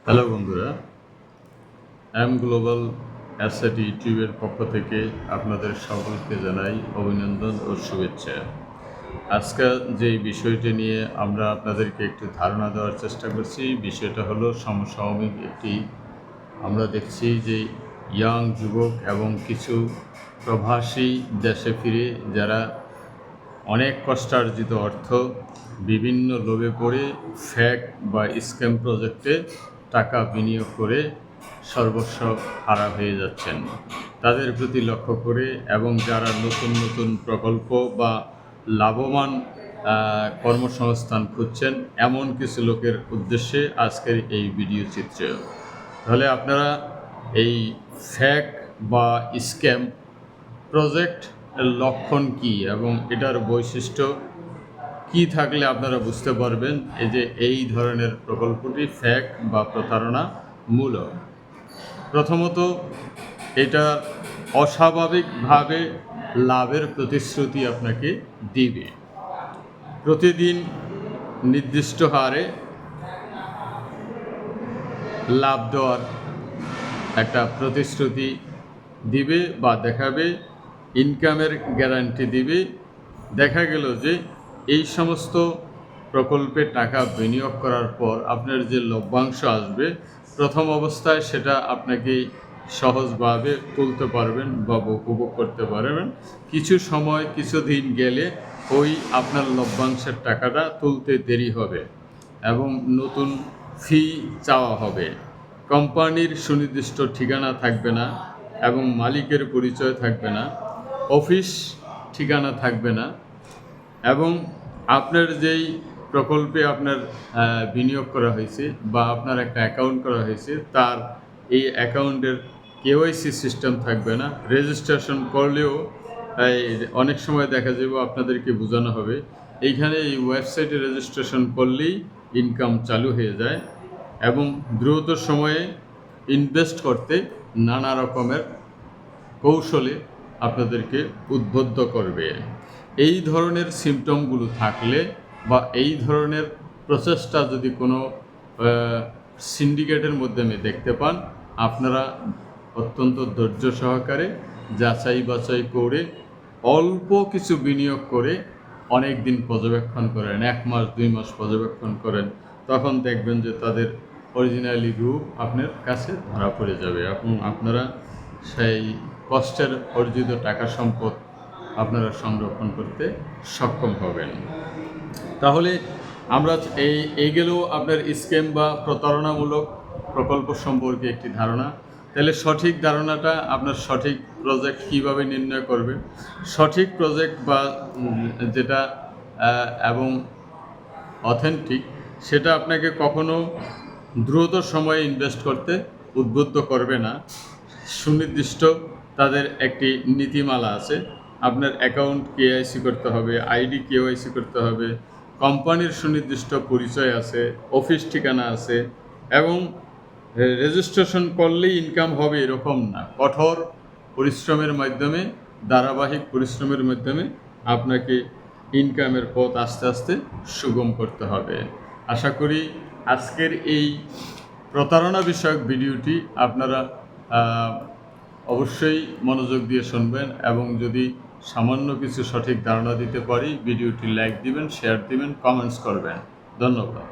Hello বন্ধুরা, M global asset ইউটিউবের পক্ষ থেকে আপনাদের সকলকে জানাই অভিনন্দন ও শুভেচ্ছা। আজকে যে বিষয়টি নিয়ে আমরা আপনাদেরকে একটু ধারণা দেওয়ার চেষ্টা করছি, বিষয়টা হলো সমসাময়িক একটি আমরা দেখছি যে ইয়াং যুবক এবং কিছু প্রবাসী দেশে ফিরে যারা অনেক কষ্টার্জিত অর্থ বিভিন্ন লোভে পড়ে ফ্যাক বা স্ক্যাম প্রজেক্টে টাকা বিনিয়োগ করে সর্বস্ব হারা হয়ে যাচ্ছেন। তাদের প্রতি লক্ষ্য করে এবং যারা নতুন নতুন প্রকল্প বা লাভবান কর্মসংস্থান খুঁজছেন এমন কিছু লোকের উদ্দেশ্যে আজকের এই ভিডিও চিত্র। তাহলে আপনারা এই ফ্যাক বা স্ক্যাম প্রজেক্ট লক্ষণ কি এবং এটার বৈশিষ্ট্য কি থাকলে আপনারা বুঝতে পারবেন এই ধরনের প্রকল্পটি ফ্যাক বা প্রতারণামূলক। প্রথমত, এটা অস্বাভাবিকভাবে লাভের প্রতিশ্রুতি আপনাকে দিবে। প্রতিদিন নির্দিষ্ট হারে লাভ দেওয়ার একটা প্রতিশ্রুতি দিবে বা দেখাবে, ইনকামের গ্যারান্টি দিবে। দেখা গেল যে এই সমস্ত প্রকল্পে টাকা বিনিয়োগ করার পর আপনার যে লভ্যাংশ আসবে, প্রথম অবস্থায় সেটা আপনাকে সহজভাবে তুলতে পারবেন বা উপভোগ করতে পারবেন। কিছু সময় কিছুদিন গেলে ওই আপনার লভ্যাংশের টাকাটা তুলতে দেরি হবে এবং নতুন ফি চাওয়া হবে। কোম্পানির সুনির্দিষ্ট ঠিকানা থাকবে না এবং মালিকের পরিচয় থাকবে না, অফিস ঠিকানা থাকবে না এবং আপনার যেই প্রকল্পে আপনার বিনিয়োগ করা হয়েছে বা আপনার একটা অ্যাকাউন্ট করা হয়েছে তার এই অ্যাকাউন্টের কেওয়াইসি সিস্টেম থাকবে না। রেজিস্ট্রেশন করলেও অনেক সময় দেখা যাবে আপনাদেরকে বোঝানো হবে এইখানে এই ওয়েবসাইটে রেজিস্ট্রেশন করলেই ইনকাম চালু হয়ে যায় এবং দ্রুত সময়ে ইনভেস্ট করতে নানা রকমের কৌশলে আপনাদেরকে উদ্বুদ্ধ করবে। এই ধরনের সিমটমগুলো থাকলে বা এই ধরনের প্রচেষ্টা যদি কোনো সিন্ডিকেটের মাধ্যমে দেখতে পান, আপনারা অত্যন্ত ধৈর্য সহকারে যাচাই বাছাই করে অল্প কিছু বিনিয়োগ করে অনেক দিন পর্যবেক্ষণ করেন, 1 মাস 2 মাস পর্যবেক্ষণ করেন, তখন দেখবেন যে তাদের অরিজিনালি রূপ আপনার কাছে ধরা পড়ে যাবে এবং আপনারা সেই কষ্টের অর্জিত টাকা সম্পদ আপনারা সংরক্ষণ করতে সক্ষম হবেন। তাহলে আমরা এই গেলেও আপনার স্ক্যাম বা প্রতারণামূলক প্রকল্প সম্পর্কে একটি ধারণা। তাহলে সঠিক ধারণাটা আপনার সঠিক প্রজেক্ট কিভাবে নির্ণয় করবে, সঠিক প্রজেক্ট বা যেটা এবং অথেন্টিক সেটা আপনাকে কখনো দ্রুত সময়ে ইনভেস্ট করতে উদ্বুদ্ধ করবে না। সুনির্দিষ্ট তাদের একটি নীতিমালা আছে। আপনার অ্যাকাউন্ট কেওয়াইসি করতে হবে, আইডি কেওয়াইসি করতে হবে, কোম্পানির সুনির্দিষ্ট পরিচয় আছে, অফিস ঠিকানা আছে এবং রেজিস্ট্রেশন করলেই ইনকাম হবে এরকম না। কঠোর পরিশ্রমের মাধ্যমে, ধারাবাহিক পরিশ্রমের মাধ্যমে আপনাকে ইনকামের পথ আস্তে আস্তে সুগম করতে হবে। আশা করি আজকের এই প্রতারণা বিষয়ক ভিডিওটি আপনারা অবশ্যই মনোযোগ দিয়ে শুনবেন এবং যদি সামান্য কিছু সঠিক ধারণা দিতে পারি ভিডিওটি লাইক দিবেন, শেয়ার দিবেন, কমেন্টস করবেন। ধন্যবাদ।